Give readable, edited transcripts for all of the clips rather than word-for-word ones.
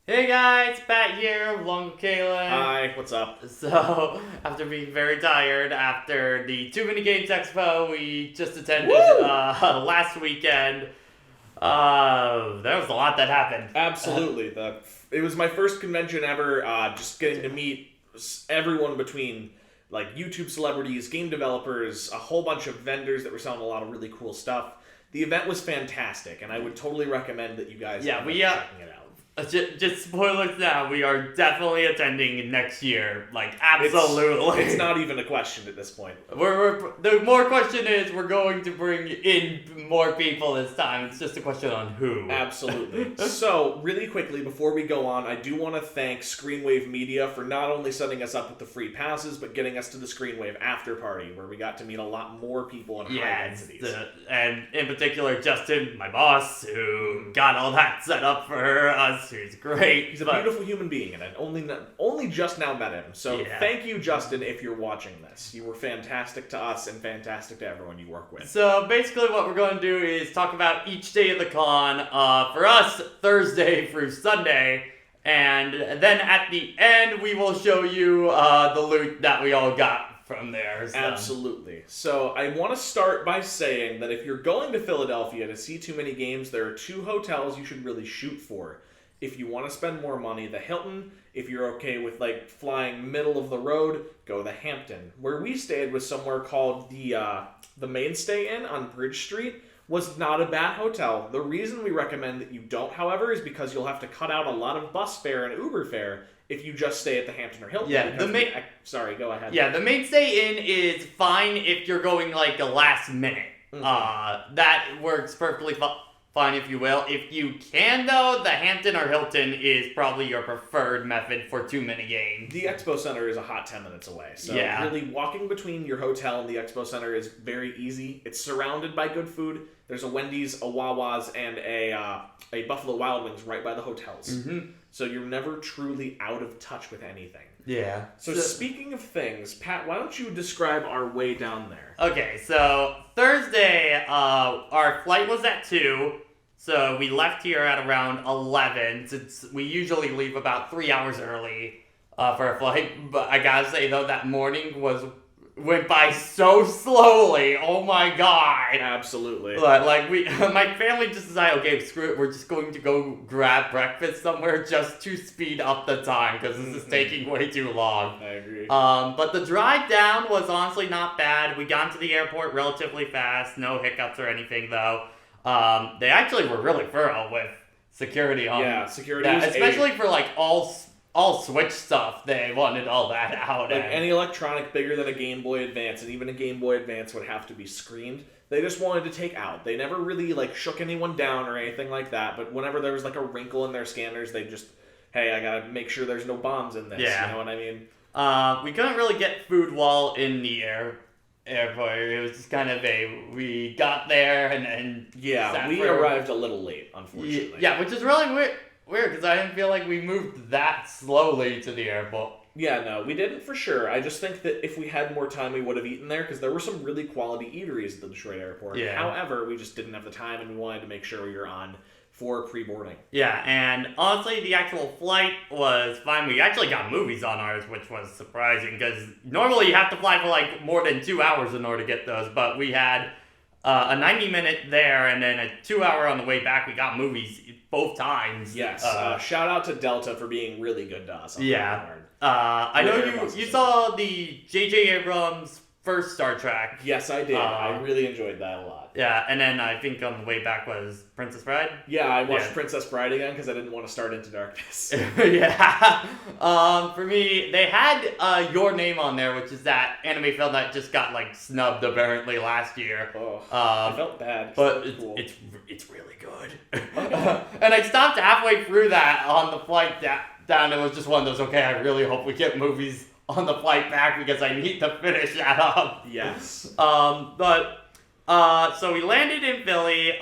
Hey guys, Pat here, along with Kaylin. Hi, what's up? So, after being very tired after the TooManyGames Expo we just attended last weekend, there was a lot that happened. Absolutely. It was my first convention ever, just getting to meet everyone between like YouTube celebrities, game developers, a whole bunch of vendors that were selling a lot of really cool stuff. The event was fantastic, and I would totally recommend that you guys end up checking it out. Just spoilers now, we are definitely attending next year. Like, absolutely. It's not even a question at this point. The more question is, we're going to bring in more people this time. It's just a question on who. Absolutely. So, really quickly, before we go on, I do want to thank Screenwave Media for not only setting us up with the free passes, but getting us to the Screenwave after party, where we got to meet a lot more people in high densities. And in particular, Justin, my boss, who got all that set up for us. He's great. He's a beautiful human being, and I've only just now met him. So Thank you, Justin, if you're watching this. You were fantastic to us and fantastic to everyone you work with. So basically what we're going to do is talk about each day of the con. For us, Thursday through Sunday. And then at the end, we will show you the loot that we all got from there. So. Absolutely. So I want to start by saying that if you're going to Philadelphia to see TooManyGames, there are two hotels you should really shoot for. If you want to spend more money, the Hilton. If you're okay with like flying middle of the road, go the Hampton. Where we stayed was somewhere called the Mainstay Inn on Bridge Street. Was not a bad hotel. The reason we recommend that you don't, however, is because you'll have to cut out a lot of bus fare and Uber fare if you just stay at the Hampton or Hilton. Yeah, sorry, go ahead. Yeah, the Mainstay Inn is fine if you're going like a last minute. Mm-hmm. That works perfectly fine if you will. If you can though, the Hampton or Hilton is probably your preferred method for TooManyGames. The Expo Center is a hot 10 minutes away. So really walking between your hotel and the Expo Center is very easy. It's surrounded by good food. There's a Wendy's, a Wawa's, and a Buffalo Wild Wings right by the hotels. Mm-hmm. So you're never truly out of touch with anything. Yeah. So speaking of things, Pat, why don't you describe our way down there? Okay, so Thursday, our flight was at 2. So we left here at around 11, since we usually leave about 3 hours early for a flight. But I gotta say, though, that morning went by so slowly. Oh my god. Absolutely. Like my family just decided, okay, screw it, we're just going to go grab breakfast somewhere just to speed up the time, because this is taking way too long. I agree. But the drive down was honestly not bad. We got to the airport relatively fast, no hiccups or anything, though. They actually were really thorough with security on security that, especially for like all Switch stuff. They wanted all that out. Like any electronic bigger than a Game Boy Advance, and even a Game Boy Advance would have to be screened. They just wanted to take out. They never really like shook anyone down or anything like that. But whenever there was like a wrinkle in their scanners, they just, hey, I gotta make sure there's no bombs in this. Yeah. You know what I mean? We couldn't really get food while in the airport. It was just kind of we got there and we arrived a little late, unfortunately. Yeah, which is really weird because I didn't feel like we moved that slowly to the airport. Yeah, no, we didn't for sure. I just think that if we had more time, we would have eaten there, because there were some really quality eateries at the Detroit airport. Yeah. However, we just didn't have the time, and we wanted to make sure we were on for pre-boarding. Yeah, and honestly, the actual flight was fine. We actually got movies on ours, which was surprising, because normally you have to fly for like more than 2 hours in order to get those, but we had a 90-minute there, and then a 2-hour on the way back. We got movies both times. Yes, shout out to Delta for being really good to us. I know you saw the J.J. Abrams' first Star Trek. Yes, I did. I really enjoyed that a lot. Yeah, and then I think on the way back was Princess Bride. Yeah, I watched Princess Bride again because I didn't want to start Into Darkness. Yeah. For me, they had Your Name on there, which is that anime film that just got like snubbed apparently last year. Oh, I felt bad. But it's really good. And I stopped halfway through that on the flight down. It was just one of those, okay, I really hope we get movies on the flight back because I need to finish that up. Yes. So we landed in Philly.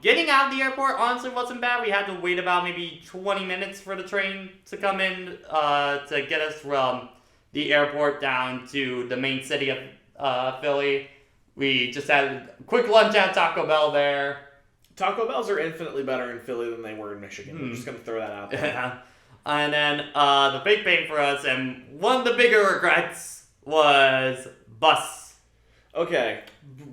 Getting out of the airport honestly wasn't bad. We had to wait about maybe 20 minutes for the train to come in to get us from the airport down to the main city of Philly. We just had a quick lunch at Taco Bell there. Taco Bells are infinitely better in Philly than they were in Michigan. I'm just going to throw that out there. And then the big pain for us, and one of the bigger regrets, was bus. Okay,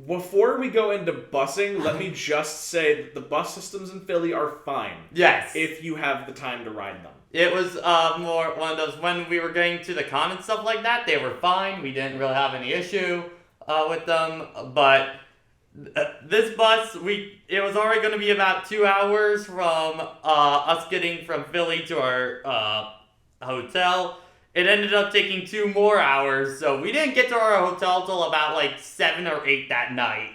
before we go into busing, let me just say that the bus systems in Philly are fine. Yes. If you have the time to ride them. It was more one of those, when we were going to the con and stuff like that, they were fine. We didn't really have any issue with them. But this bus, it was already going to be about 2 hours from us getting from Philly to our hotel. It ended up taking 2 more hours, so we didn't get to our hotel till about like 7 or 8 that night.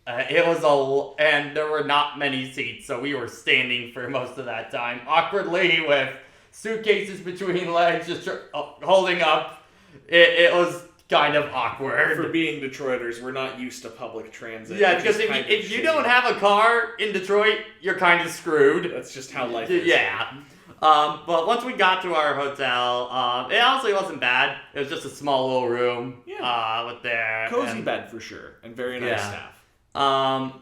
And there were not many seats, so we were standing for most of that time, awkwardly with suitcases between legs, just holding up. It was kind of awkward. For being Detroiters, we're not used to public transit. Yeah, because if you don't have a car in Detroit, you're kind of screwed. That's just how life is. Yeah. But once we got to our hotel, it honestly wasn't bad. It was just a small little room. Yeah. With there. Cozy bed for sure, and very nice staff.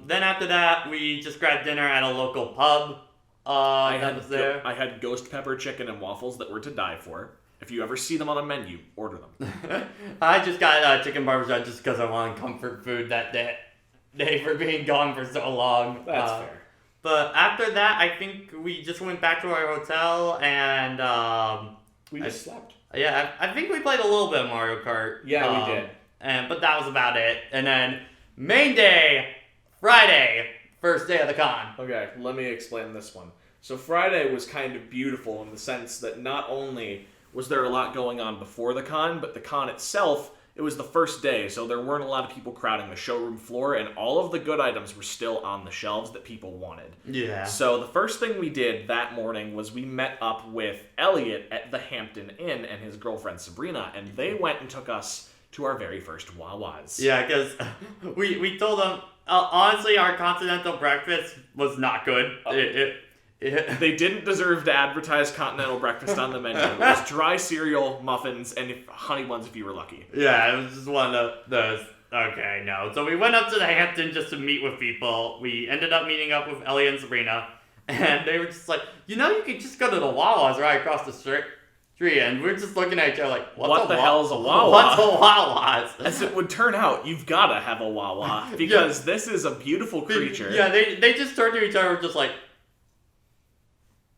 Then after that, we just grabbed dinner at a local pub. I had ghost pepper chicken and waffles that were to die for. If you ever see them on a menu, order them. I just got chicken parmesan just because I wanted comfort food that day for being gone for so long. That's fair. But after that, I think we just went back to our hotel and we just slept. Yeah, I think we played a little bit of Mario Kart. Yeah, we did. But that was about it. And then main day, Friday, first day of the con. Okay, let me explain this one. So Friday was kind of beautiful in the sense that not only was there a lot going on before the con, but the con itself, it was the first day, so there weren't a lot of people crowding the showroom floor, and all of the good items were still on the shelves that people wanted. Yeah. So the first thing we did that morning was we met up with Elliot at the Hampton Inn and his girlfriend Sabrina, and they went and took us to our very first Wawas. Yeah, because we told them, honestly, our continental breakfast was not good. They didn't deserve to advertise continental breakfast on the menu. It was dry cereal, muffins, and honey buns if you were lucky. Yeah, it was just one of those. Okay, no. So we went up to the Hampton just to meet with people. We ended up meeting up with Ellie and Sabrina, and they were just like, you could just go to the Wawas right across the street. And we're just looking at each other like, what the hell is a Wawa? What's a Wawa? As it would turn out, you've got to have a Wawa, because this is a beautiful creature. They just turned to each other just like,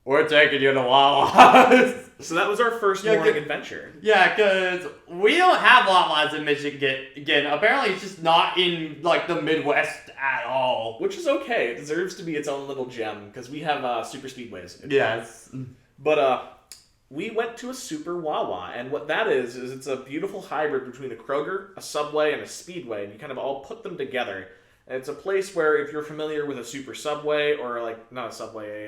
we're taking you to Wawas. So that was our first morning adventure. Yeah, because we don't have Wawas in Michigan. Again, apparently it's just not in, like, the Midwest at all. Which is okay. It deserves to be its own little gem, because we have super speedways. Yes. But, we went to a super Wawa, and what that is it's a beautiful hybrid between a Kroger, a Subway, and a Speedway, and you kind of all put them together. And it's a place where, if you're familiar with a super Subway, or, like, not a Subway,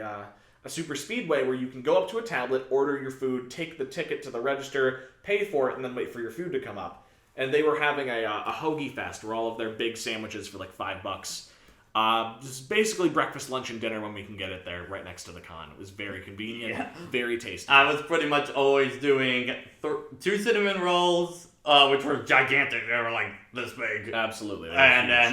a super speedway where you can go up to a tablet, order your food, take the ticket to the register, pay for it, and then wait for your food to come up. And they were having a hoagie fest where all of their big sandwiches for like $5. Just basically breakfast, lunch, and dinner when we can get it there right next to the con. It was very convenient, very tasty. I was pretty much always doing 2 cinnamon rolls, which were gigantic. They were like this big. Absolutely. And then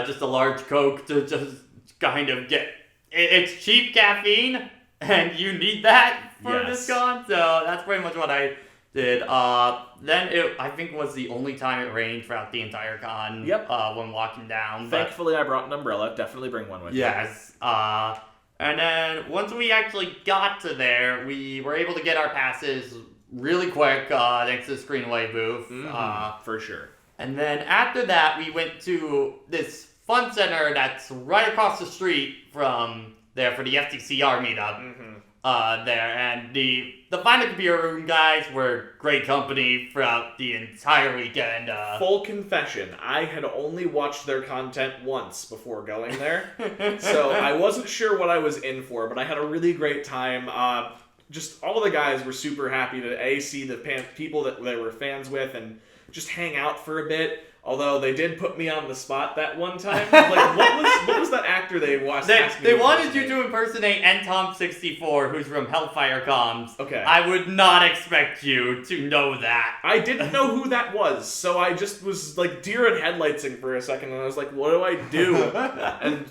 just a large Coke to just kind of get... It's cheap caffeine, and you need that for this con, so that's pretty much what I did. Then I think was the only time it rained throughout the entire con. Yep. When walking down. Thankfully, I brought an umbrella. Definitely bring one with you. Yes. And then once we actually got to there, we were able to get our passes really quick thanks to the Screenway booth. For sure. And then after that, we went to this fun center that's right across the street from there for the FTCR meetup there. And the Find a Computer Room guys were great company throughout the entire weekend. Full confession, I had only watched their content once before going there, so I wasn't sure what I was in for, but I had a really great time. Just all the guys were super happy to see the people that they were fans with, and just hang out for a bit. Although they did put me on the spot that one time. Like, what was that actor they watched? They wanted you to impersonate Ntom64, who's from Hellfire Comms. Okay. I would not expect you to know that. I didn't know who that was, so I just was like deer in headlightsing for a second, and I was like, what do I do? And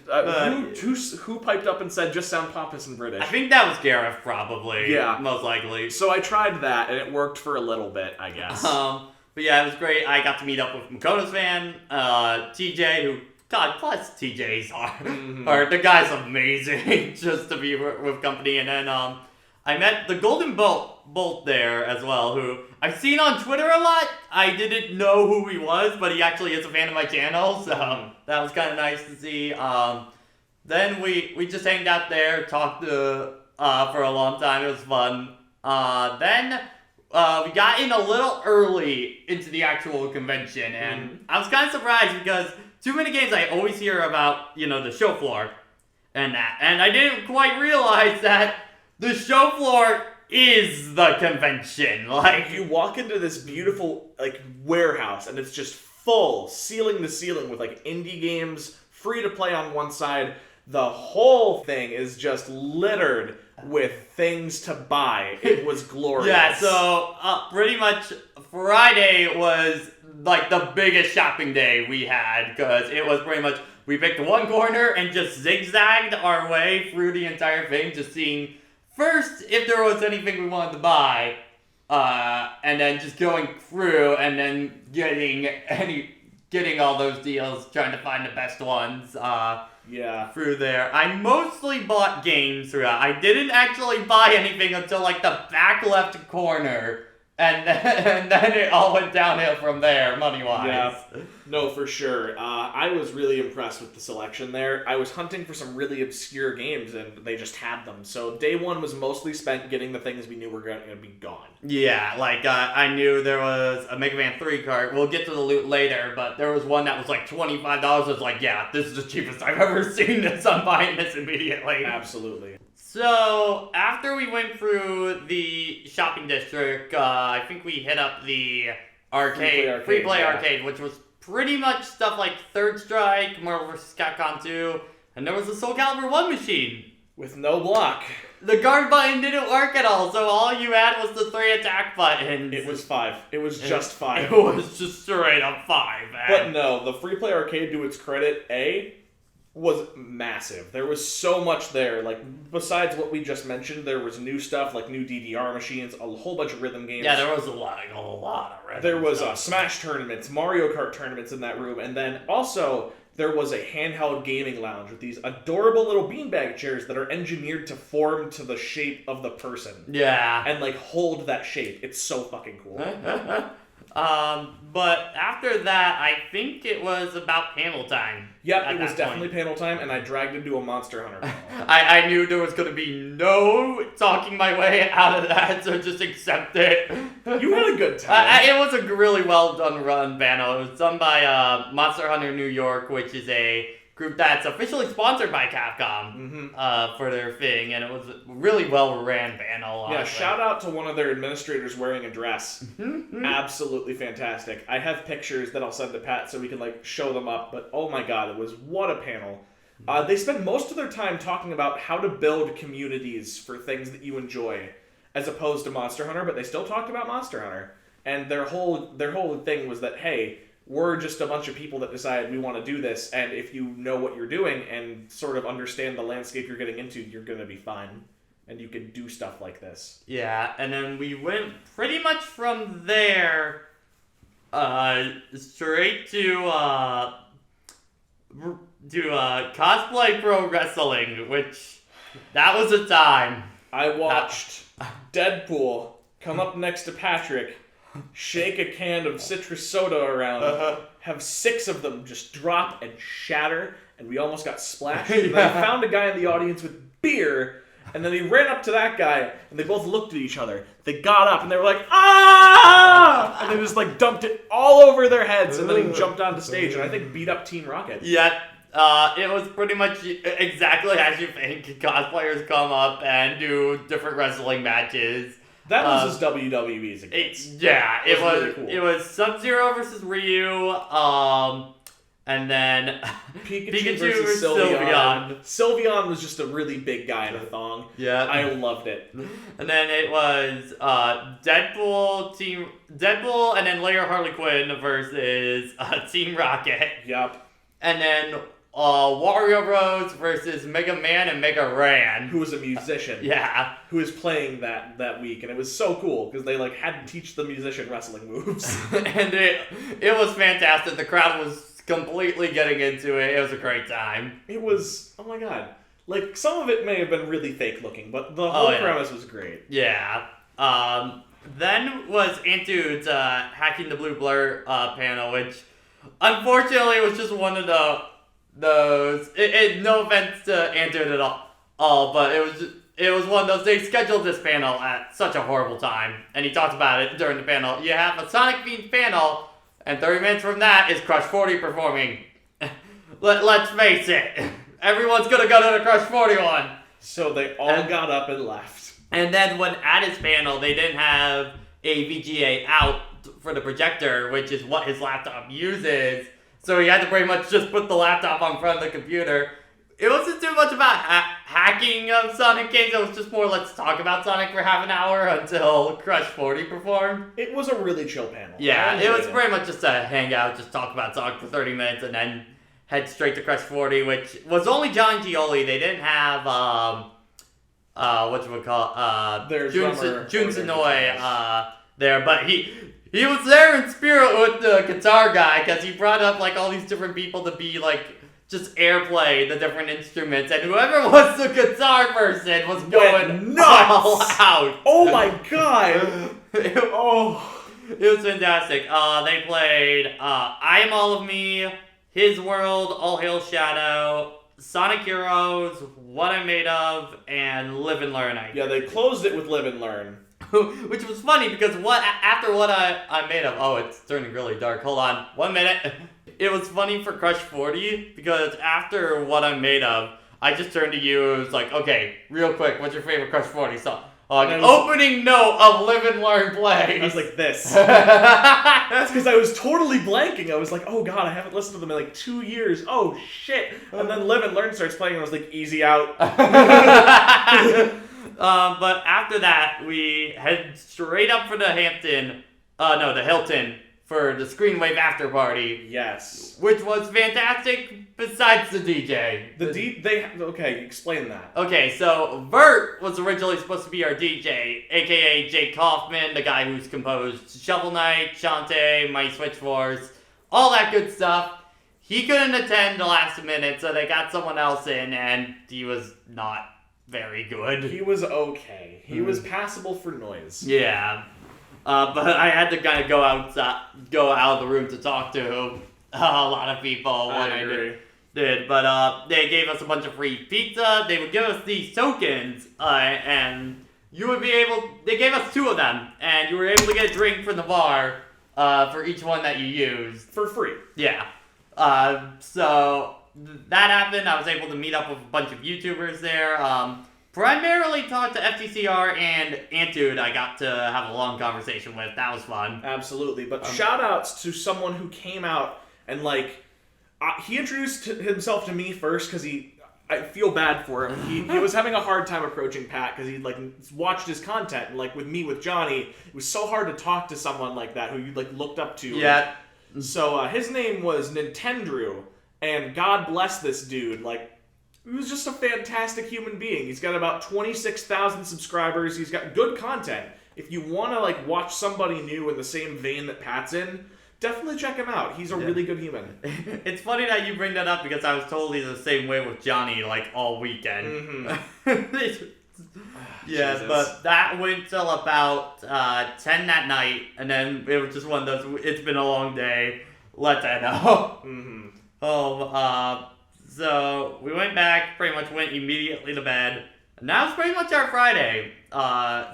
who piped up and said, just sound pompous and British? I think that was Gareth, probably. Yeah. Most likely. So I tried that, and it worked for a little bit, I guess. But yeah, it was great. I got to meet up with Makoto's fan, TJ, who, God, plus TJs are the guy's amazing just to be with company. And then I met the Golden Bolt there as well, who I've seen on Twitter a lot. I didn't know who he was, but he actually is a fan of my channel, so that was kind of nice to see. Then we just hanged out there, talked for a long time. It was fun. Then we got in a little early into the actual convention, and I was kind of surprised because too many games I always hear about, the show floor and that, and I didn't quite realize that the show floor is the convention. Like, you walk into this beautiful warehouse, and it's just full, ceiling to ceiling, with indie games, free to play on one side. The whole thing is just littered with things to buy. It was glorious. Yeah, so pretty much Friday was the biggest shopping day we had, because it was pretty much, we picked one corner and just zigzagged our way through the entire thing, just seeing first if there was anything we wanted to buy, and then just going through and then getting all those deals, trying to find the best ones. Through there. I mostly bought games throughout. I didn't actually buy anything until the back left corner, and then it all went downhill from there, money-wise. Yeah, no, for sure. I was really impressed with the selection there. I was hunting for some really obscure games, and they just had them. So day one was mostly spent getting the things we knew were going to be gone. Yeah, I knew there was a Mega Man 3 cart. We'll get to the loot later, but there was one that was $25. I was like, yeah, this is the cheapest I've ever seen this. I'm buying this immediately. Absolutely. So, after we went through the shopping district, I think we hit up the free play arcade, which was pretty much stuff like Third Strike, Marvel vs. Capcom 2, and there was a Soul Calibur 1 machine. With no block. The guard button didn't work at all, so all you had was the 3 attack buttons. It was 5. It was just 5. It was just straight up 5, man. But no, the free play arcade, to its credit, was massive. There was so much there. Besides what we just mentioned, there was new stuff, new DDR machines, a whole bunch of rhythm games. Yeah, there was a lot of rhythm. There was Smash tournaments, Mario Kart tournaments in that room, and then also there was a handheld gaming lounge with these adorable little beanbag chairs that are engineered to form to the shape of the person. Yeah. And hold that shape. It's so fucking cool. But after that, I think it was about panel time. Yep, it was definitely panel time, and I dragged into a Monster Hunter panel. I knew there was going to be no talking my way out of that, so just accept it. You had a good time. It was a really well done run panel. It was done by Monster Hunter New York, which is a group that's officially sponsored by Capcom for their thing, and it was a really well ran panel. Honestly. Yeah, shout out to one of their administrators wearing a dress. Absolutely fantastic. I have pictures that I'll send to Pat so we can show them up, but oh my god, what a panel. They spend most of their time talking about how to build communities for things that you enjoy, as opposed to Monster Hunter, but they still talked about Monster Hunter. And their whole thing was that, hey, we're just a bunch of people that decided we want to do this, and if you know what you're doing and sort of understand the landscape you're getting into, you're going to be fine, and you can do stuff like this. Yeah, and then we went pretty much from there straight to Cosplay Pro Wrestling, which, that was a time. I watched Deadpool come up next to Patrick, shake a can of citrus soda around, have 6 of them just drop and shatter, and we almost got splashed. And then I found a guy in the audience with beer, and then he ran up to that guy, and they both looked at each other. They got up, and they were like, ah! And they just dumped it all over their heads, and then he jumped onto stage, and I think beat up Team Rocket. Yeah, it was pretty much exactly as you think. Cosplayers come up and do different wrestling matches. That was as WWE as it gets. It was really cool. It was Sub-Zero versus Ryu, and then Pikachu versus Sylveon. Sylveon was just a really big guy in a thong. Yeah. I loved it. And then it was Deadpool and then later Harley Quinn versus Team Rocket. Yep. And then Wario Bros versus Mega Man and Mega Ran. Who was a musician. Yeah. Who was playing that week, and it was so cool because they like had to teach the musician wrestling moves. And it was fantastic. The crowd was completely getting into it. It was a great time. It was, oh my god. Like, some of it may have been really fake looking, but the whole premise was great. Yeah. Then was Antude's Hacking the Blue Blur panel, which unfortunately was just one of those. No offense to Antude at all, but it was one of those. They scheduled this panel at such a horrible time, and he talked about it during the panel. You have a Sonic themed panel, and 30 minutes from that is Crush 40 performing. Let's face it, everyone's gonna go to the Crush 40 one. So they all got up and left. And then when at his panel, they didn't have a VGA out for the projector, which is what his laptop uses. So he had to pretty much just put the laptop on front of the computer. It wasn't too much about hacking of Sonic games. It was just more, let's talk about Sonic for half an hour until Crush 40 performed. It was a really chill panel. Yeah, it was pretty much just a hangout, just talk about Sonic for 30 minutes and then head straight to Crush 40, which was only John Gioli. They didn't have, Jun Sonoy there, but he was there in spirit with the guitar guy because he brought up like all these different people to be like just airplay the different instruments, and whoever was the guitar person was going nuts. All out. Oh my god! It was fantastic. They played I Am All of Me, His World, All Hail Shadow, Sonic Heroes, What I'm Made Of, and Live and Learn. Yeah, they closed it with Live and Learn. Which was funny because after What I'm Made Of, oh, it's turning really dark. Hold on, 1 minute. It was funny for Crush 40 because after What I'm Made Of, I just turned to you and was like, okay, real quick, what's your favorite Crush 40 song? Opening note of Live and Learn Play. I was like this. That's because I was totally blanking. I was like, oh god, I haven't listened to them in like 2 years. Oh shit. And then Live and Learn starts playing and I was like, easy out. But after that, we head straight up for the Hilton for the Screenwave after party. Yes. Which was fantastic besides the DJ. Okay, explain that. Okay, so Vert was originally supposed to be our DJ, aka Jake Kaufman, the guy who's composed Shovel Knight, Shantae, Mighty Switch Force, all that good stuff. He couldn't attend the last minute, so they got someone else in, and he was not very good. He was okay. He was passable for noise. Yeah. But I had to kind of go out of the room to talk to a lot of people when I did. But they gave us a bunch of free pizza. They would give us these tokens, and they gave us 2 of them, and you were able to get a drink from the bar for each one that you used. For free. Yeah. So that happened. I was able to meet up with a bunch of YouTubers there. Primarily talked to FTCR and Antude. I got to have a long conversation with. That was fun. Absolutely. But shout outs to someone who came out and he introduced himself to me first because I feel bad for him. He was having a hard time approaching Pat because he watched his content, and with Johnny, it was so hard to talk to someone like that who you looked up to. Yeah. So his name was Nintendrew, and God bless this dude. He was just a fantastic human being. He's got about 26,000 subscribers. He's got good content. If you want to watch somebody new in the same vein that Pat's in, definitely check him out. He's a really good human. It's funny that you bring that up because I was totally the same way with Johnny all weekend. Mm-hmm. Yeah, Jesus. But that went till about 10 that night, and then it was just one of those, it's been a long day, let that know. Mm-hmm. So we went back, pretty much went immediately to bed, and that was pretty much our Friday.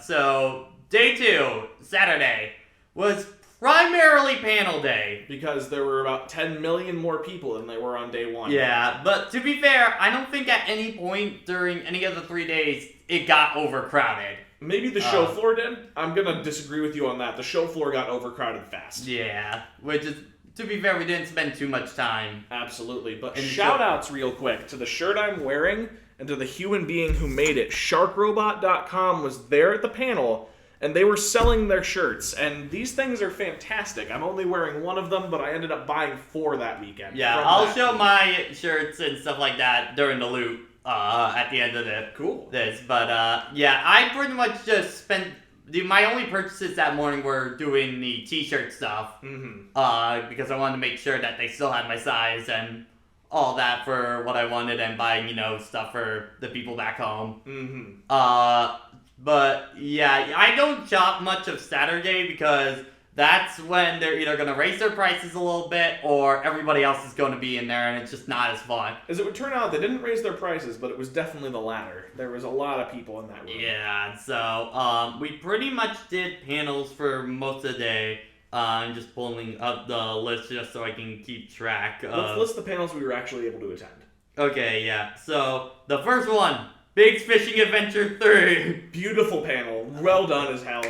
So day 2, Saturday, was primarily panel day. Because there were about 10 million more people than there were on day 1. Yeah, but to be fair, I don't think at any point during any of the 3 days it got overcrowded. Maybe the show floor did. I'm going to disagree with you on that. The show floor got overcrowded fast. Yeah, which is, to be fair, we didn't spend too much time. Absolutely. But shout-outs real quick to the shirt I'm wearing and to the human being who made it. SharkRobot.com was there at the panel, and they were selling their shirts. And these things are fantastic. I'm only wearing one of them, but I ended up buying 4 that weekend. Yeah, I'll show my shirts and stuff like that during the loot. At the end of this, but yeah, I pretty much just spent my only purchases that morning were doing the t-shirt stuff, because I wanted to make sure that they still had my size and all that for what I wanted, and buying stuff for the people back home. But yeah, I don't shop much of Saturday because that's when they're either going to raise their prices a little bit or everybody else is going to be in there and it's just not as fun. As it would turn out, they didn't raise their prices, but it was definitely the latter. There was a lot of people in that room. Yeah, so we pretty much did panels for most of the day. I'm just pulling up the list just so I can keep track of... Let's list the panels we were actually able to attend. Okay, yeah. So, the first one, Big's Fishing Adventure 3. Beautiful panel. Well done as hell.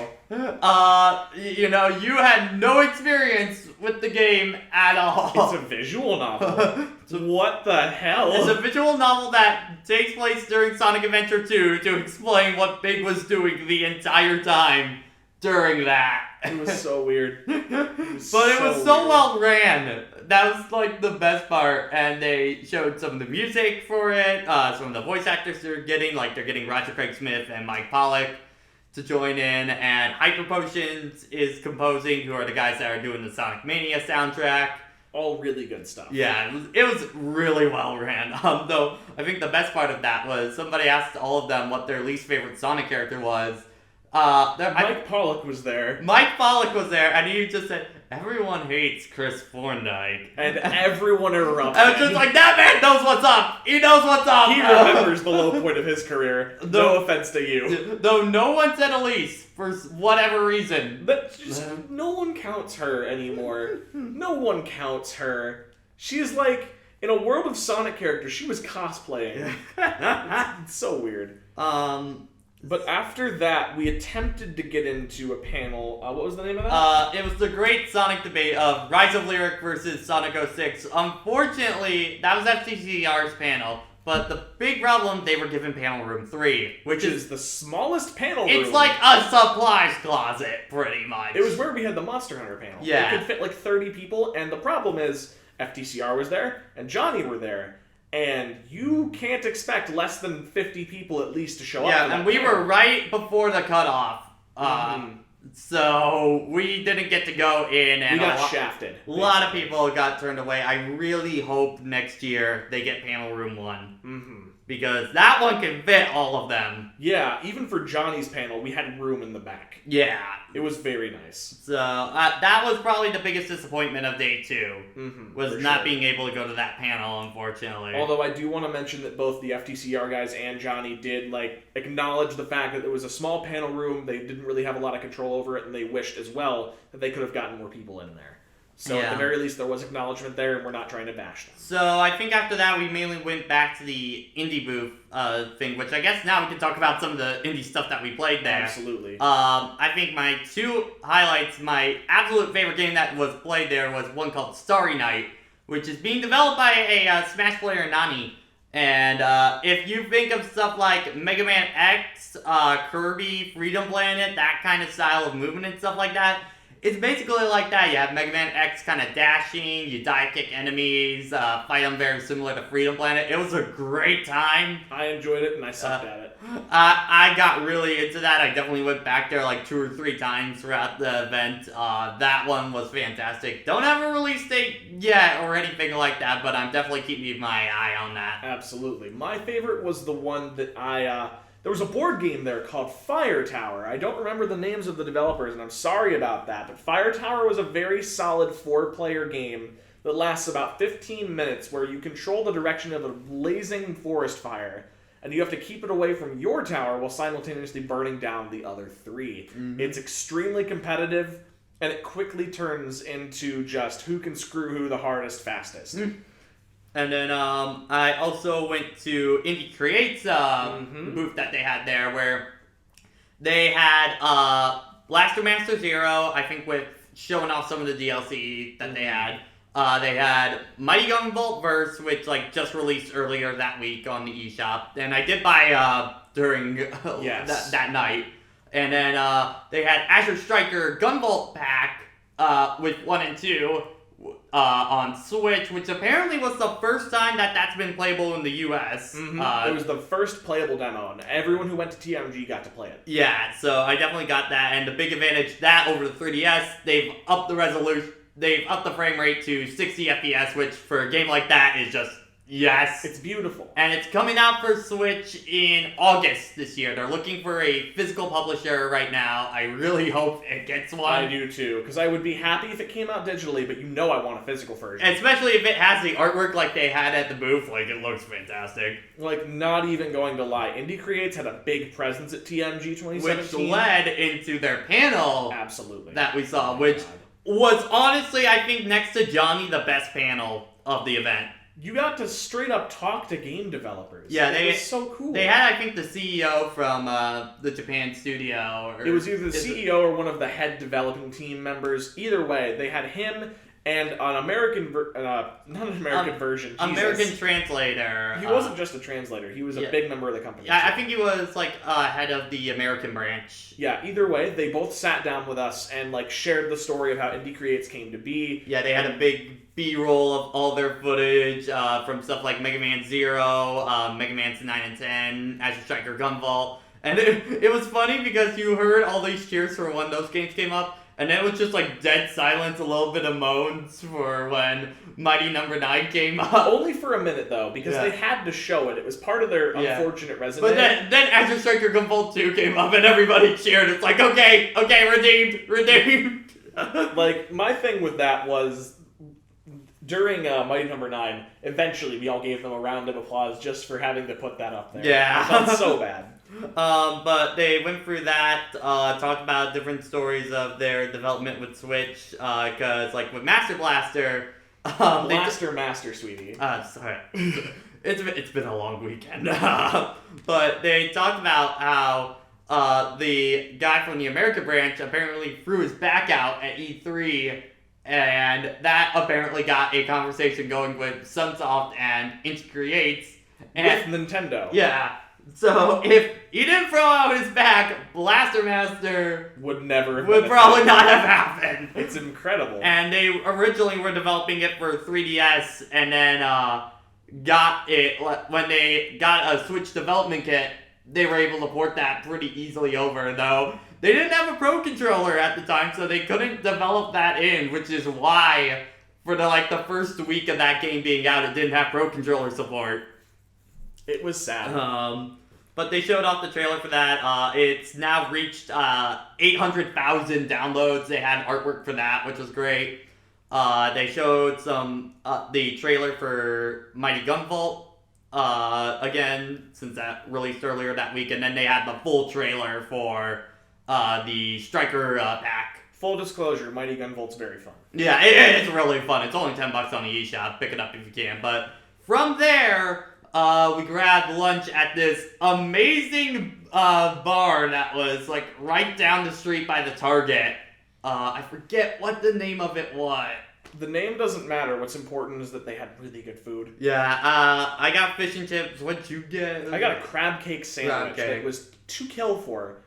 You had no experience with the game at all. It's a visual novel. What the hell? It's a visual novel that takes place during Sonic Adventure 2 to explain what Big was doing the entire time during that. It was so weird. It was so well ran. That was like the best part. And they showed some of the music for it. Some of the voice actors they're getting. Like they're getting Roger Craig Smith and Mike Pollock to join in. And Hyper Potions is composing, who are the guys that are doing the Sonic Mania soundtrack. All really good stuff. Yeah, it was really well ran. Though I think the best part of that was somebody asked all of them what their least favorite Sonic character was. Mike Pollock was there. Mike Pollock was there, and he just said, "Everyone hates Chris Thorndike." And everyone erupted. I was just like, that man knows what's up! He knows what's up! He remembers the low point of his career. No offense to you. Though no one said Elise, for whatever reason. No one counts her anymore. No one counts her. She's like, in a world of Sonic characters, she was cosplaying. It's so weird. But after that, we attempted to get into a panel. What was the name of that? It was the great Sonic debate of Rise of Lyric versus Sonic 06. Unfortunately, that was FTCR's panel. But the big problem, they were given panel room 3. Which is the smallest panel room. It's like a supplies closet, pretty much. It was where we had the Monster Hunter panel. Yeah. It could fit like 30 people. And the problem is, FTCR was there, and Johnny were there. And you can't expect less than 50 people at least to show up. Yeah, and we were right before the cutoff. So we didn't get to go in. And we got shafted. A lot of people got turned away. I really hope next year they get panel room 1. Because that one can fit all of them. Yeah, even for Johnny's panel, we had room in the back. Yeah. It was very nice. So, that was probably the biggest disappointment of day 2. Was not being able to go to that panel, unfortunately. Although I do want to mention that both the FTCR guys and Johnny did, acknowledge the fact that it was a small panel room, they didn't really have a lot of control over it, and they wished as well that they could have gotten more people in there. So at the very least, there was acknowledgement there, and we're not trying to bash them. So I think after that, we mainly went back to the indie booth thing, which I guess now we can talk about some of the indie stuff that we played there. Absolutely. I think my 2 highlights, my absolute favorite game that was played there was one called Starry Night, which is being developed by a Smash player, Nani. And if you think of stuff like Mega Man X, Kirby, Freedom Planet, that kind of style of movement and stuff like that, it's basically like that. You have Mega Man X kind of dashing, you dive kick enemies, fight them very similar to Freedom Planet. It was a great time. I enjoyed it and I sucked at it. I got really into that. I definitely went back there like 2 or 3 times throughout the event. That one was fantastic. Don't have a release date yet or anything like that, but I'm definitely keeping my eye on that. Absolutely. My favorite was the one that there was a board game there called Fire Tower. I don't remember the names of the developers, and I'm sorry about that, but Fire Tower was a very solid 4-player game that lasts about 15 minutes where you control the direction of a blazing forest fire, and you have to keep it away from your tower while simultaneously burning down the other 3. It's extremely competitive, and it quickly turns into just who can screw who the hardest, fastest. And then I also went to Indie Create's booth that they had there, where they had Blaster Master Zero, I think, with showing off some of the DLC that they had. They had Mighty Gunvolt Verse, which just released earlier that week on the eShop, and I did buy during that night. And then they had Azure Striker Gunvolt Pack with 1 and 2 on Switch, which apparently was the first time that's been playable in the US. It was the first playable demo, and everyone who went to TMG got to play it. Yeah, so I definitely got that, and the big advantage that over the 3DS, they've upped the resolution. They've upped the frame rate to 60 FPS, which for a game like that is just, yes. It's beautiful. And it's coming out for Switch in August this year. They're looking for a physical publisher right now. I really hope it gets one. I do too, because I would be happy if it came out digitally, but I want a physical version. Especially if it has the artwork like they had at the booth. It looks fantastic. Not even going to lie. Indie Creates had a big presence at TMG 2017. Which led into their panel. Absolutely. That we saw, which was honestly, I think, next to Johnny, the best panel of the event. You got to straight up talk to game developers. Yeah, it was so cool. They had, I think, the CEO from the Japan studio. It was either the CEO or one of the head developing team members. Either way, they had him and an American version. American translator. He wasn't just a translator. He was a big member of the company. Yeah, I think he was head of the American branch. Yeah, either way, they both sat down with us and shared the story of how Indie Creates came to be. Yeah, they had a big B-roll of all their footage from stuff like Mega Man 0, Mega Man 9 and 10, Azure Striker Gunvolt. And it was funny because you heard all these cheers for when those games came up, and then it was just dead silence, a little bit of moans for when Mighty Number 9 came up. Only for a minute, though, because they had to show it. It was part of their unfortunate resume. But then Azure Striker Gunvolt 2 came up, and everybody cheered. It's okay, redeemed. My thing with that was, during Mighty Number 9, eventually we all gave them a round of applause just for having to put that up there. Yeah. I felt so bad. But they went through that, talked about different stories of their development with Switch, because, with Master Blaster... Master, sweetie. Sorry. It's been a long weekend. But they talked about how the guy from the American branch apparently threw his back out at E3, and that apparently got a conversation going with Sunsoft and Indie Creates. With Nintendo. Yeah. So if he didn't throw out his back, Blaster Master would probably not have happened. It's incredible. And they originally were developing it for 3DS, and then got it when they got a Switch development kit. They were able to port that pretty easily over, though they didn't have a Pro controller at the time, so they couldn't develop that in, which is why for the first week of that game being out, it didn't have Pro controller support. It was sad. But they showed off the trailer for that. It's now reached 800,000 downloads. They had artwork for that, which was great. They showed the trailer for Mighty Gunvolt, again, since that released earlier that week. And then they had the full trailer for the Striker pack. Full disclosure, Mighty Gunvolt's very fun. Yeah, it's really fun. It's only $10 on the eShop. Pick it up if you can. But from there... we grabbed lunch at this amazing bar that was right down the street by the Target. I forget what the name of it was. The name doesn't matter. What's important is that they had really good food. Yeah, I got fish and chips. What'd you get? I got a crab cake sandwich that was to kill for.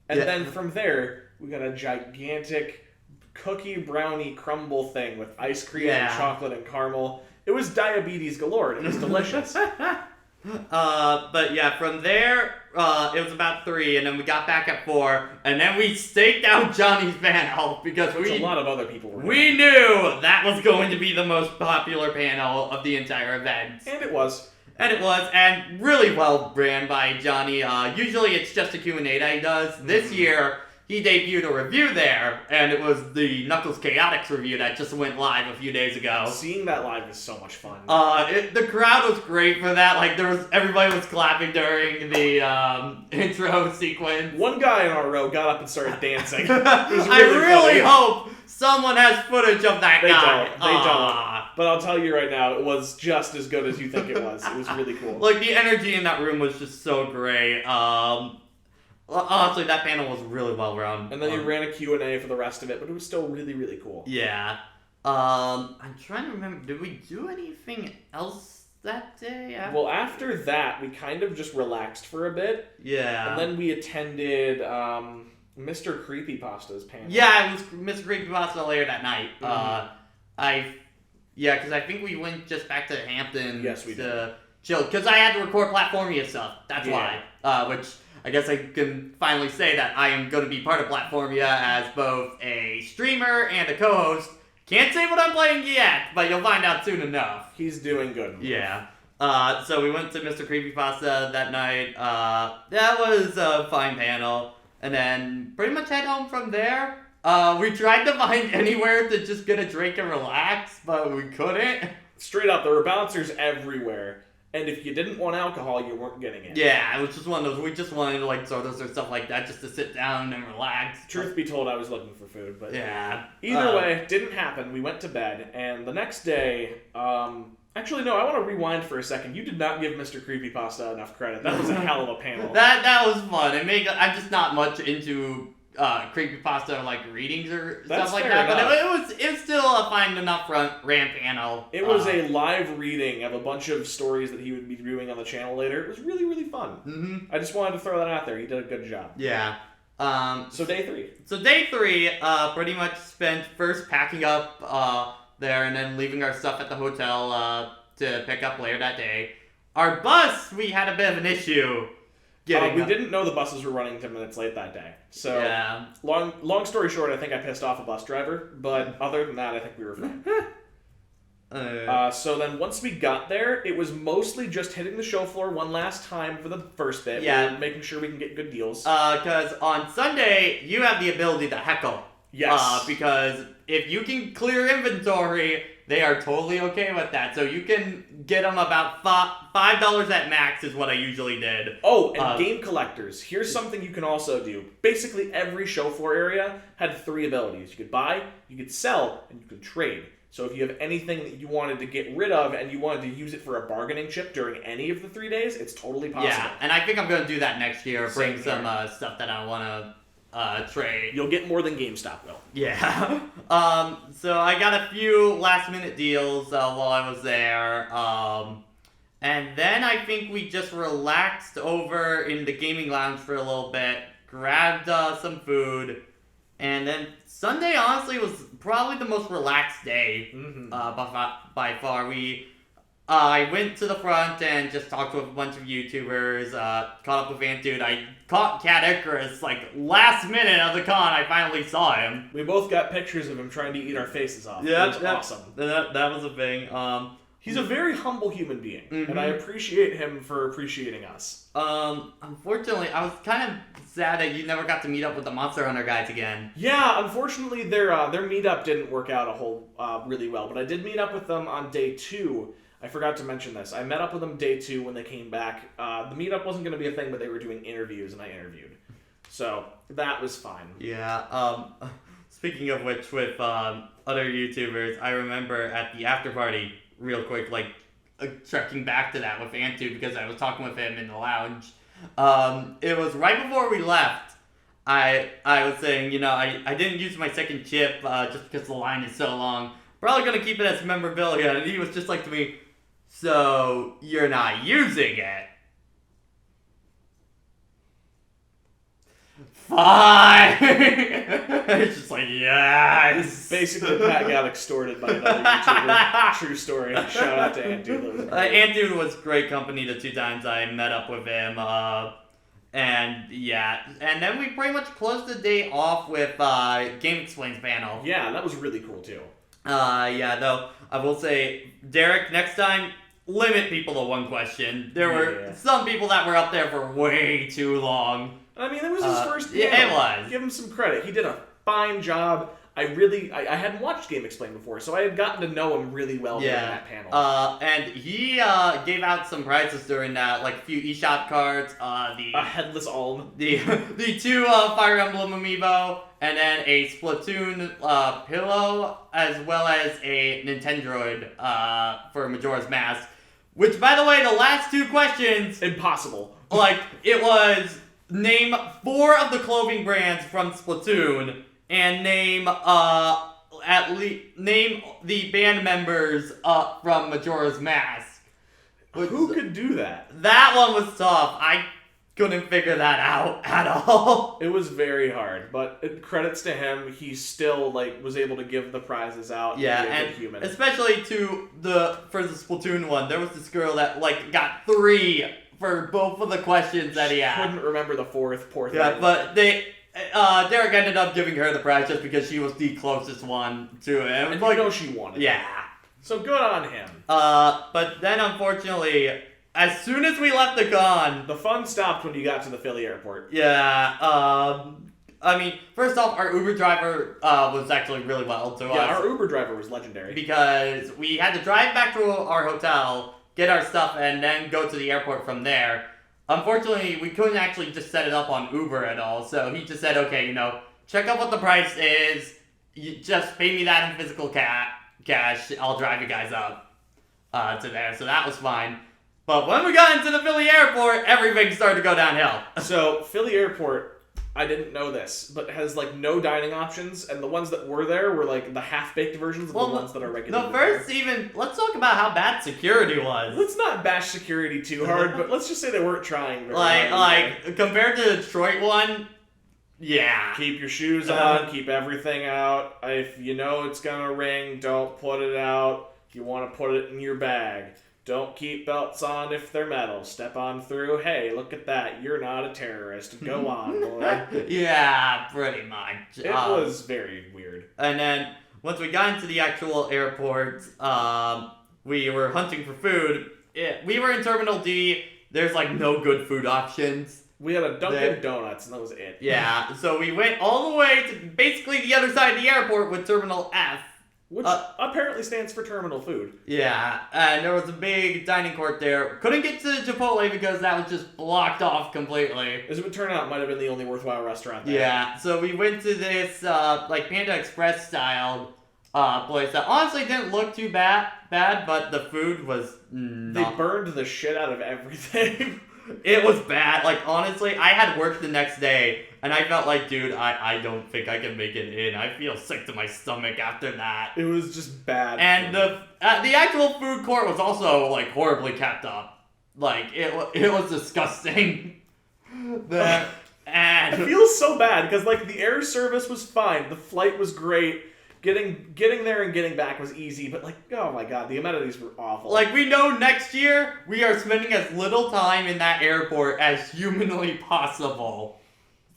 And then from there, we got a gigantic cookie brownie crumble thing with ice cream and chocolate and caramel. It was diabetes galore, and it was delicious. But yeah, from there, it was about 3, and then we got back at 4, and then we staked out Johnny's panel, because a lot of other people were there. We knew that was going to be the most popular panel of the entire event. And it was. And really well ran by Johnny. Usually it's just a Q&A that he does. This year, he debuted a review there, and it was the Knuckles Chaotix review that just went live a few days ago. Seeing that live is so much fun. The crowd was great for that. Everybody was clapping during the intro sequence. One guy in our row got up and started dancing. I really hope someone has footage of that guy. They don't. but I'll tell you right now, it was just as good as you think it was. It was really cool. Like, the energy in that room was just so great. Honestly, that panel was really well run. And then you ran a Q&A for the rest of it, but it was still really, really cool. Yeah. I'm trying to remember, did we do anything else that day? After that, we kind of just relaxed for a bit. Yeah. And then we attended Mr. Creepypasta's panel. Yeah, it was Mr. Creepypasta later that night. Mm-hmm. Because I think we went just back to Hampton Yes, we to chill. Because I had to record Platformia stuff. That's why. Which I guess I can finally say that I am going to be part of Platformia as both a streamer and a co-host. Can't say what I'm playing yet, but you'll find out soon enough. He's doing good. Yeah. So we went to Mr. Creepypasta that night. That was a fine panel. And then pretty much head home from there. We tried to find anywhere to just get a drink and relax, but we couldn't. Straight up, there were bouncers everywhere. And if you didn't want alcohol, you weren't getting it. Yeah, it was just one of those. We just wanted like sodas or stuff like that just to sit down and relax. Truth be told, I was looking for food, but yeah. Either way, didn't happen. We went to bed, and the next day, actually no, I want to rewind for a second. You did not give Mr. Creepypasta enough credit. That was a hell of a panel. That was fun. I'm just not much into creepypasta like readings or stuff like that, enough. but it was still a fine enough ran panel. It was a live reading of a bunch of stories that he would be doing on the channel later. It was really, really fun. Mm-hmm. I just wanted to throw that out there. He did a good job. Yeah. So day 3. So day 3, pretty much spent first packing up there and then leaving our stuff at the hotel to pick up later that day. Our bus, we had a bit of an issue. We didn't know the buses were running 10 minutes late that day. So, yeah. long story short, I think I pissed off a bus driver. But other than that, I think we were fine. So then once we got there, it was mostly just hitting the show floor one last time for the first bit. Yeah. We were making sure we can get good deals. Because on Sunday, you have the ability to heckle. Yes. Because if you can clear inventory, they are totally okay with that. So you can get them about $5 at max is what I usually did. Oh, and game collectors. Here's something you can also do. Basically, every show floor area had 3 abilities. You could buy, you could sell, and you could trade. So if you have anything that you wanted to get rid of and you wanted to use it for a bargaining chip during any of the 3 days, it's totally possible. Yeah, and I think I'm going to do that next year. Same Bring some stuff that I want to trade. You'll get more than GameStop will. Yeah. So I got a few last minute deals while I was there. And then I think we just relaxed over in the gaming lounge for a little bit, grabbed some food, and then Sunday honestly was probably the most relaxed day by far. I went to the front and just talked to a bunch of YouTubers, caught up with Antude. I caught Cat Icarus, like, last minute of the con, I finally saw him. We both got pictures of him trying to eat our faces off. Yeah, it was awesome. That was a thing. He's a very humble human being, and I appreciate him for appreciating us. Unfortunately, I was kind of sad that you never got to meet up with the Monster Hunter guys again. Yeah, unfortunately, their meetup didn't work out really well, but I did meet up with them on day 2. I forgot to mention this. I met up with them day 2 when they came back. The meetup wasn't going to be a thing, but they were doing interviews, and I interviewed. So, that was fine. Yeah, speaking of which, with other YouTubers, I remember at the after party, real quick, like, trekking back to that with Antu, because I was talking with him in the lounge. It was right before we left. I was saying, you know, I didn't use my second chip just because the line is so long. Probably going to keep it as memorabilia. And he was just like to me, so you're not using it? Fine! It's just like, yes! Basically, Pat got extorted by another YouTuber. True story. Shout out to Antu. Antu was great company the 2 times I met up with him. And yeah, and then we pretty much closed the day off with Game Explains panel. Yeah, that was really cool too. Yeah, though, I will say, Derek, next time, limit people to 1 question. There were some people that were up there for way too long. I mean, it was his first panel. Yeah, it was. Give him some credit. He did a fine job. I hadn't watched Game Explain before, so I had gotten to know him really well during that panel. And he gave out some prizes during that, like a few eShop cards, a headless Alm, the 2 Fire Emblem amiibo, and then a Splatoon pillow, as well as a Nintendroid for Majora's Mask. Which, by the way, the last 2 questions, Impossible. like, it was name 4 of the clothing brands from Splatoon, and name name the band members from Majora's Mask. Who could do that? That one was tough. I couldn't figure that out at all. It was very hard, but credits to him. He still was able to give the prizes out. Yeah, and be a and good human. especially for the Splatoon one, there was this girl that got 3 for both of the questions that he had. Couldn't remember the 4th. Poor thing. Yeah, but Derek ended up giving her the prize just because she was the closest one to him. And you know she wanted. Yeah. So good on him. But then unfortunately, as soon as we left the con, The fun stopped when you got to the Philly airport. yeah, I mean, first off, our Uber driver was actually really well to us. Yeah, our Uber driver was legendary. Because we had to drive back to our hotel, get our stuff, and then go to the airport from there. Unfortunately, we couldn't actually just set it up on Uber at all, so he just said, okay, check out what the price is, you just pay me that in physical cash, I'll drive you guys up to there, so that was fine. But when we got into the Philly airport, everything started to go downhill. So, Philly airport, I didn't know this, but has no dining options, and the ones that were there were the half-baked versions of the ones that are regularly Let's talk about how bad security was. Let's not bash security too hard, but let's just say they weren't trying very hard. Like, compared to the Detroit one, yeah. Keep your shoes on, keep everything out. If you know it's gonna ring, don't put it out. You want to put it in your bag. Don't keep belts on if they're metal. Step on through. Hey, look at that. You're not a terrorist. Go on, boy. Yeah, pretty much. It was very weird. And then, once we got into the actual airport, we were hunting for food. We were in Terminal D. There's, no good food options. We had a Dunkin' Donuts, and that was it. Yeah, so we went all the way to basically the other side of the airport with Terminal F. Which apparently stands for terminal food. Yeah, and there was a big dining court there. Couldn't get to Chipotle because that was just blocked off completely. As it would turn out, it might have been the only worthwhile restaurant there. Yeah, so we went to this, Panda Express style place that honestly didn't look too bad, but the food was They burned the shit out of everything. It was bad. Honestly, I had work the next day, and I felt like, dude, I don't think I can make it in. I feel sick to my stomach after that. It was just bad. And the actual food court was also, horribly kept up. It was disgusting. It feels so bad, because, the air service was fine. The flight was great. Getting there and getting back was easy, but oh my god, the amenities were awful. We know next year we are spending as little time in that airport as humanly possible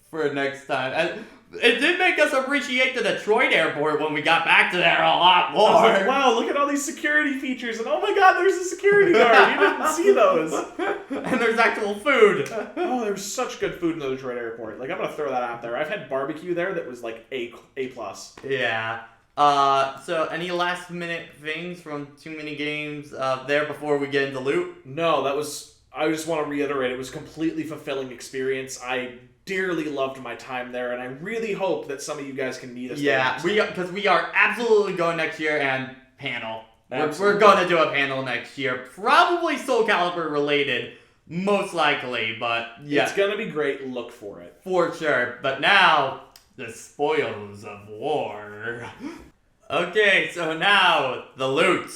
for next time. And it did make us appreciate the Detroit airport when we got back to there a lot more. I was wow, look at all these security features, and oh my god, there's a security guard. You didn't see those. And there's actual food. Oh, there's such good food in the Detroit airport. I'm gonna throw that out there. I've had barbecue there that was A+. Yeah. So any last minute things from TooManyGames there before we get into loot? No, I just want to reiterate, it was a completely fulfilling experience. I dearly loved my time there, and I really hope that some of you guys can meet us. Yeah, because we are absolutely going next year, and panel. We're going to do a panel next year, probably Soul Calibur related, most likely, but yeah. It's going to be great, look for it. For sure, but now, the spoils of war. Okay, so now, the loot.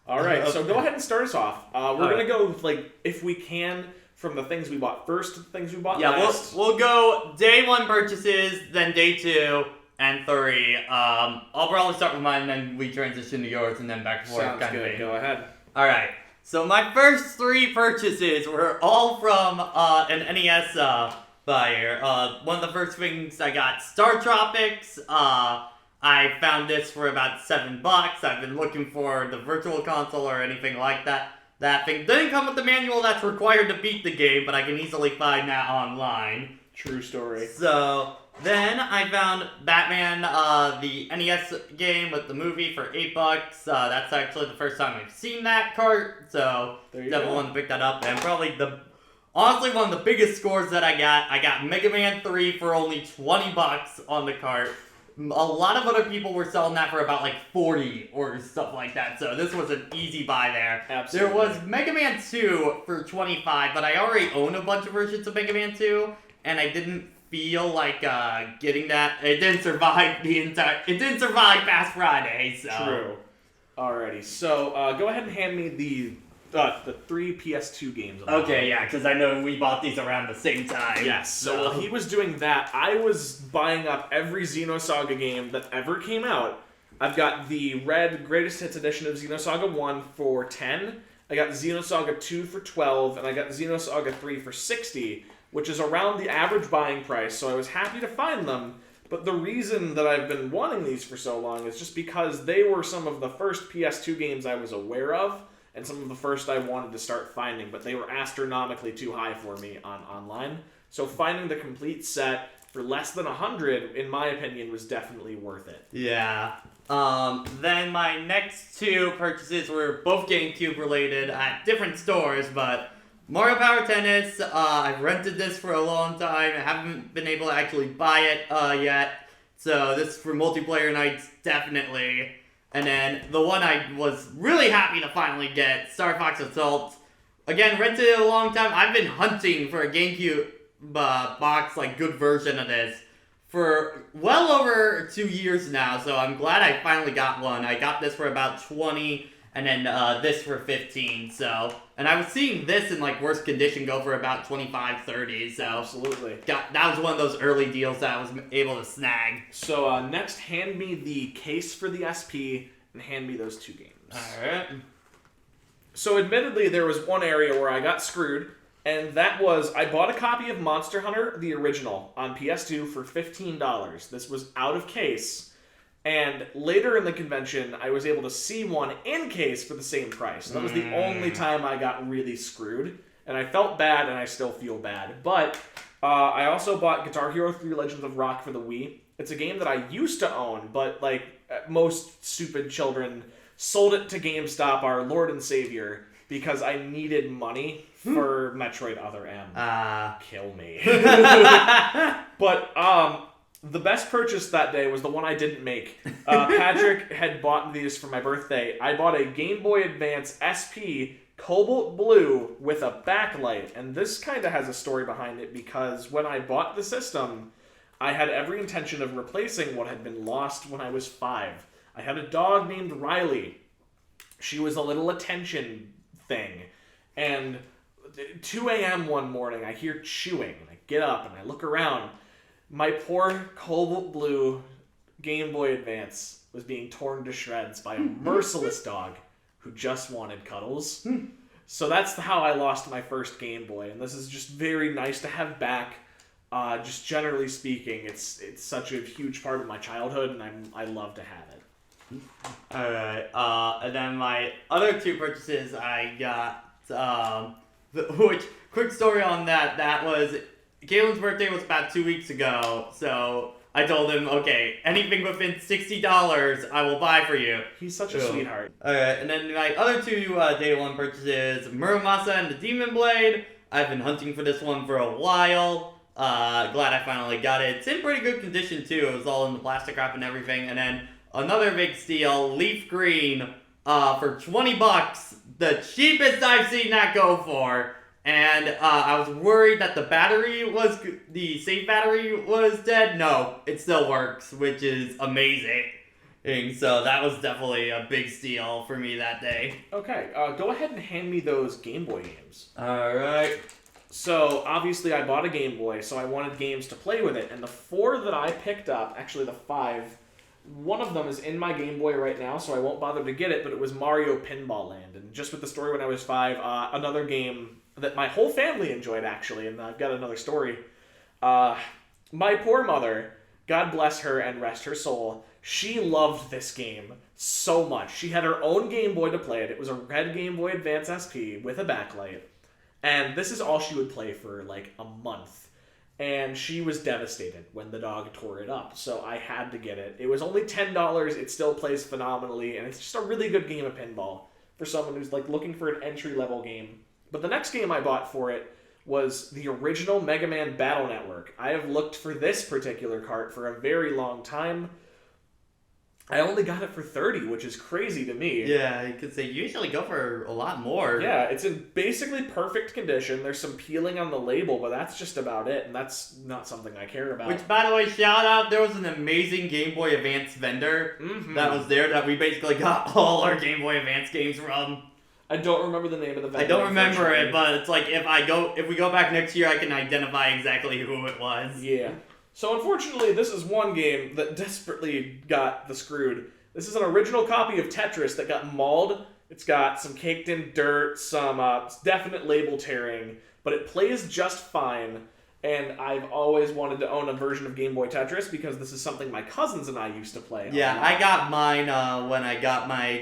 Alright, so go ahead and start us off. We're going to go, if we can, from the things we bought first to the things we bought last. Yeah, we'll go day 1 purchases, then day 2, and 3. I'll probably start with mine, and then we transition to yours, and then back and forth. Sounds good, go ahead. Alright, so my first 3 purchases were all from an NES buyer. One of the first things I got, Star Tropics. I found this for about $7. I've been looking for the virtual console or anything like that. That thing didn't come with the manual that's required to beat the game, but I can easily find that online. True story. So, then I found Batman, the NES game with the movie for $8. That's actually the first time I've seen that cart, so definitely want to pick that up. And probably honestly, one of the biggest scores that I got Mega Man 3 for only $20 on the cart. A lot of other people were selling that for about like 40 or stuff like that, so this was an easy buy there. Absolutely. There was Mega Man 2 for 25, but I already own a bunch of versions of Mega Man 2, and I didn't feel like getting that. It didn't survive it didn't survive past Friday, so. True. Alrighty, so go ahead and hand me the 3 PS2 games. Okay, yeah, because I know we bought these around the same time. Yes, so while he was doing that, I was buying up every Xenosaga game that ever came out. I've got the red Greatest Hits edition of Xenosaga 1 for 10, I got Xenosaga 2 for 12, and I got Xenosaga 3 for 60, which is around the average buying price, so I was happy to find them. But the reason that I've been wanting these for so long is just because they were some of the first PS2 games I was aware of, and some of the first I wanted to start finding, but they were astronomically too high for me online. So finding the complete set for less than 100, in my opinion, was definitely worth it. Yeah. Then my next two purchases were both GameCube related at different stores, but Mario Power Tennis, I've rented this for a long time. I haven't been able to actually buy it yet. So this for multiplayer nights, definitely. And then the one I was really happy to finally get, Star Fox Assault. Again, rented it a long time. I've been hunting for a GameCube box, like good version of this, for well over 2 years now. So I'm glad I finally got one. I got this for about 20, and then this for 15. So, and I was seeing this in like worse condition go for about 25, 30. So Absolutely. that was one of those early deals that I was able to snag. So next, hand me the case for the SP and hand me those 2 games. Alright. So admittedly, there was one area where I got screwed, and that was I bought a copy of Monster Hunter, the original, on PS2 for $15. This was out of case, and later in the convention, I was able to see one in case for the same price. That was the only time I got really screwed, and I felt bad, and I still feel bad. But I also bought Guitar Hero 3 Legends of Rock for the Wii. It's a game that I used to own, but like most stupid children, sold it to GameStop, our Lord and Savior, because I needed money for Metroid Other M. Kill me. But the best purchase that day was the one I didn't make. Patrick had bought these for my birthday. I bought a Game Boy Advance SP Cobalt Blue with a backlight, and this kind of has a story behind it because when I bought the system, I had every intention of replacing what had been lost when I was 5. I had a dog named Riley. She was a little attention thing. And 2 a.m. one morning, I hear chewing. And I get up and I look around. My poor Cobalt Blue Game Boy Advance was being torn to shreds by a merciless dog who just wanted cuddles. So that's how I lost my first Game Boy. And this is just very nice to have back. Just generally speaking, it's such a huge part of my childhood, and I love to have it. Alright, and then my other 2 purchases I got, which, quick story on that was, Galen's birthday was about 2 weeks ago, so I told him, okay, anything within $60 I will buy for you. He's such a sweetheart. Alright, and then my other 2 day 1 purchases, Muramasa and the Demon Blade. I've been hunting for this one for a while. Glad I finally got it. It's in pretty good condition too. It was all in the plastic wrap and everything. And then another big steal, Leaf Green, for $20. The cheapest I've seen that go for. And I was worried that the safe battery was dead. No, it still works, which is amazing. So that was definitely a big steal for me that day. Okay, go ahead and hand me those Game Boy games. Alright. So, obviously I bought a Game Boy, so I wanted games to play with it. And the 4 that I picked up, actually the 5, one of them is in my Game Boy right now, so I won't bother to get it, but it was Mario Pinball Land. And just with the story when I was 5, another game that my whole family enjoyed, actually, and I've got another story. My poor mother, God bless her and rest her soul, she loved this game so much. She had her own Game Boy to play it. It was a red Game Boy Advance SP with a backlight. And this is all she would play for like a month. And she was devastated when the dog tore it up. So I had to get it. It was only $10. It still plays phenomenally. And it's just a really good game of pinball for someone who's like looking for an entry-level game. But the next game I bought for it was the original Mega Man Battle Network. I have looked for this particular cart for a very long time. I only got it for $30, which is crazy to me. Yeah, because they usually go for a lot more. Yeah, it's in basically perfect condition. There's some peeling on the label, but that's just about it, and that's not something I care about. Which, by the way, shout out, there was an amazing Game Boy Advance vendor that was there that we basically got all our Game Boy Advance games from. I don't remember the name of the vendor. I don't remember it, but it's like if we go back next year, I can identify exactly who it was. Yeah. So unfortunately, this is one game that desperately got the screwed. This is an original copy of Tetris that got mauled. It's got some caked in dirt, some definite label tearing, but it plays just fine. And I've always wanted to own a version of Game Boy Tetris because this is something my cousins and I used to play. Yeah, I got mine when I got my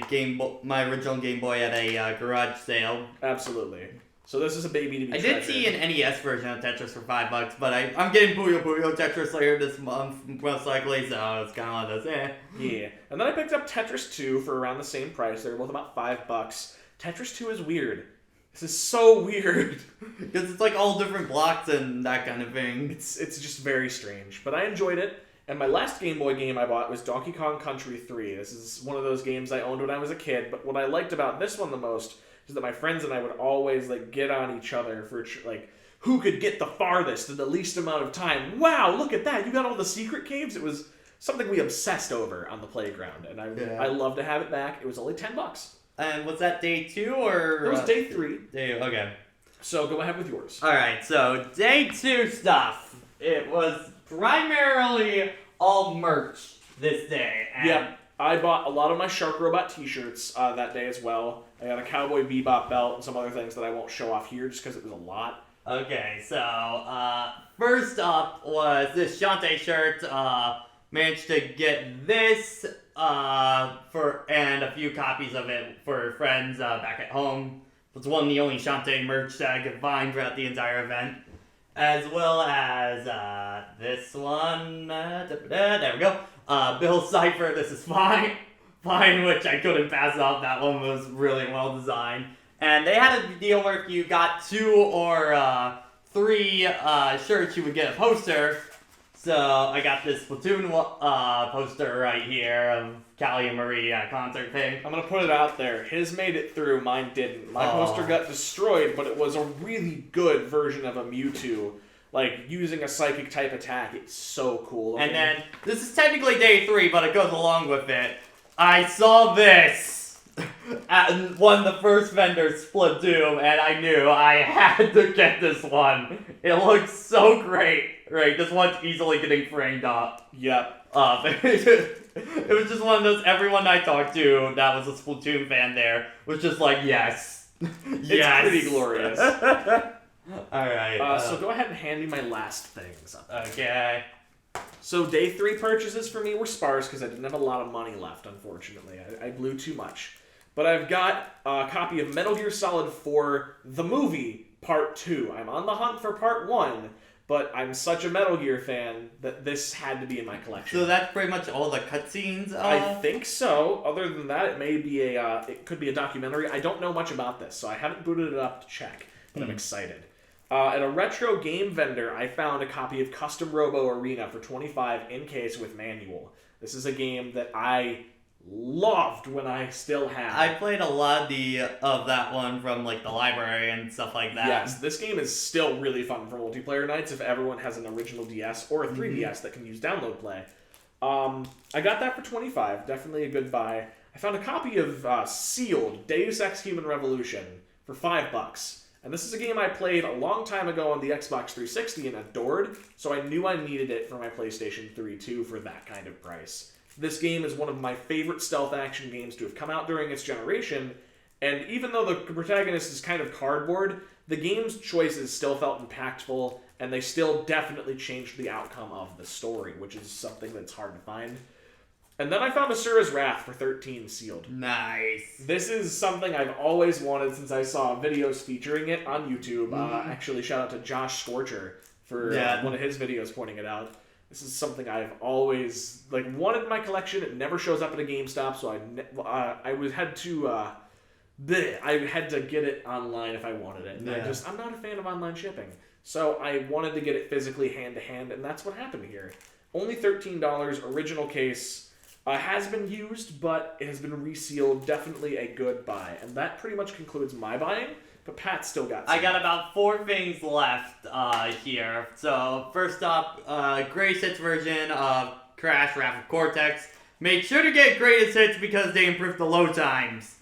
original Game Boy at a garage sale. Absolutely. So this is a baby to be I treasured. did see an NES version of Tetris for $5, but I'm getting Puyo Puyo Tetris later this month, most likely, so it's kind of one of those, Yeah. And then I picked up Tetris 2 for around the same price. They were both about $5. Tetris 2 is weird. This is so weird. Because it's like all different blocks and that kind of thing. It's just very strange. But I enjoyed it. And my last Game Boy game I bought was Donkey Kong Country 3. This is one of those games I owned when I was a kid. But what I liked about this one the most is that my friends and I would always get on each other for who could get the farthest in the least amount of time. Wow, look at that. You got all the secret caves. It was something we obsessed over on the playground. And I love to have it back. It was only $10. And was that day 2 or? It was day 3. Okay. So go ahead with yours. Alright, so day 2 stuff. It was primarily all merch this day. And Yep. I bought a lot of my Shark Robot t-shirts that day as well. I got a Cowboy Bebop belt and some other things that I won't show off here just because it was a lot. Okay, so first up was this Shantae shirt. Managed to get this and a few copies of it for friends back at home. It's one of the only Shantae merch that I could find throughout the entire event. As well as this one. There we go. Bill Cipher, This Is Fine. Fine, which I couldn't pass off. That one was really well designed. And they had a deal where if you got 2 or 3 shirts, you would get a poster. So I got this Splatoon poster right here of Callie and Marie at a concert thing. I'm going to put it out there. His made it through, mine didn't. My poster got destroyed, but it was a really good version of a Mewtwo. Using a psychic type attack. It's so cool. And then, this is technically day 3, but it goes along with it. I saw this at one of the first vendors, Splatoon, and I knew I had to get this one. It looks so great. Right, this one's easily getting framed up. Yep. It was just one of those, everyone I talked to that was a Splatoon fan there was just like, yes. It's pretty glorious. Alright. So go ahead and hand me my last things. Okay. So day 3 purchases for me were sparse because I didn't have a lot of money left, unfortunately. I blew too much. But I've got a copy of Metal Gear Solid 4, the movie, Part 2. I'm on the hunt for Part 1. But I'm such a Metal Gear fan that this had to be in my collection. So that's pretty much all the cutscenes? I think so. Other than that, it may be it could be a documentary. I don't know much about this, so I haven't booted it up to check. But I'm excited. At a retro game vendor, I found a copy of Custom Robo Arena for $25 in case with manual. This is a game that I loved when I still have. I played a lot of that one from the library and stuff like that. Yes, this game is still really fun for multiplayer nights if everyone has an original DS or a 3DS that can use download play. I got that for $25, definitely a good buy. I found a copy of Sealed, Deus Ex Human Revolution for $5. And this is a game I played a long time ago on the Xbox 360 and adored, so I knew I needed it for my PlayStation 3 too for that kind of price. This game is one of my favorite stealth action games to have come out during its generation, and even though the protagonist is kind of cardboard, the game's choices still felt impactful, and they still definitely changed the outcome of the story, which is something that's hard to find. And then I found Asura's Wrath for $13 sealed. Nice. This is something I've always wanted since I saw videos featuring it on YouTube. Actually, shout out to Josh Scorcher for one of his videos pointing it out. This is something I've always wanted in my collection. It never shows up at a GameStop, so I had to I had to get it online if I wanted it. And Yeah. I'm not a fan of online shipping. So I wanted to get it physically hand to hand, and that's what happened here. Only $13, original case. Has been used, but it has been resealed. Definitely a good buy. And that pretty much concludes my buying, but Pat still got some. I got about 4 things left here. So, first up, greatest hits version of Crash Wrath of Cortex. Make sure to get greatest hits because they improved the load times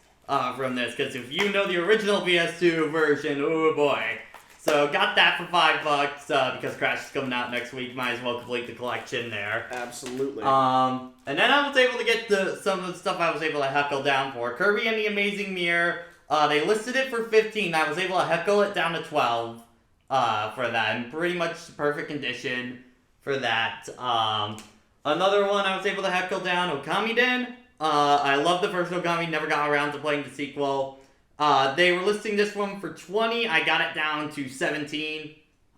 from this. Because if you know the original PS2 version, oh boy. So, got that for $5 because Crash is coming out next week. Might as well complete the collection there. Absolutely. And then I was able to get some of the stuff I was able to heckle down for. Kirby and the Amazing Mirror. They listed it for 15. I was able to heckle it down to 12 for that. In pretty much perfect condition for that. Another one I was able to heckle down, Okamiden. I love the first Okami, never got around to playing the sequel. They were listing this one for 20. I got it down to 17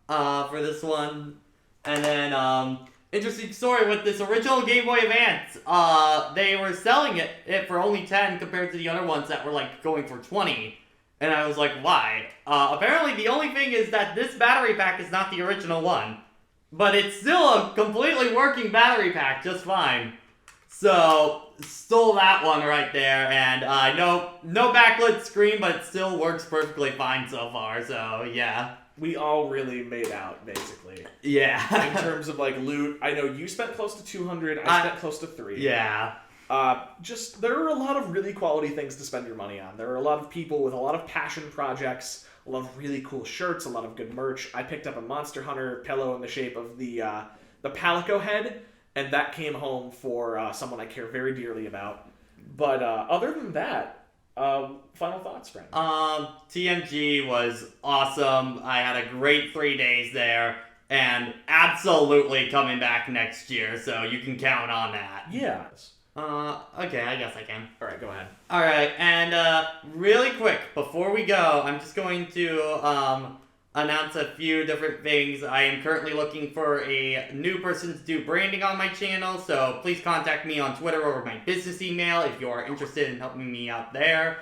for this one. And then, interesting story with this original Game Boy Advance. They were selling it for only 10 compared to the other ones that were like going for 20. And I was like, why? Apparently the only thing is that this battery pack is not the original one. But it's still a completely working battery pack just fine. So, stole that one right there, and no backlit screen, but it still works perfectly fine so far, so yeah. We all really made out, basically. Yeah. In terms of, like, loot, I know you spent close to 200, I spent close to 3. Yeah. There are a lot of really quality things to spend your money on. There are a lot of people with a lot of passion projects, a lot of really cool shirts, a lot of good merch. I picked up a Monster Hunter pillow in the shape of the Palico head, and that came home for someone I care very dearly about. But other than that, final thoughts, friend? TMG was awesome. I had a great 3 days there, and absolutely coming back next year, so you can count on that. Yeah. Okay, I guess I can. Alright, go ahead. Alright, and really quick, before we go, I'm just going to announce a few different things. I am currently looking for a new person to do branding on my channel, so please contact me on Twitter or my business email if you are interested in helping me out there.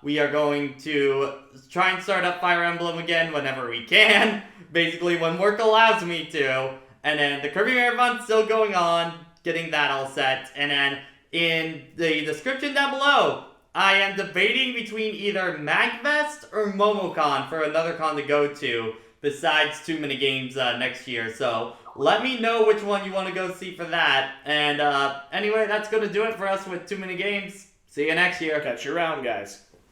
We are going to try and start up Fire Emblem again whenever we can, basically when work allows me to, and then the Kirby Marathon's still going on, getting that all set, and then in the description down below, I am debating between either MagFest or MomoCon for another con to go to, besides TooManyGames next year. So let me know which one you want to go see for that. And anyway, that's going to do it for us with TooManyGames. See you next year. Catch you around, guys.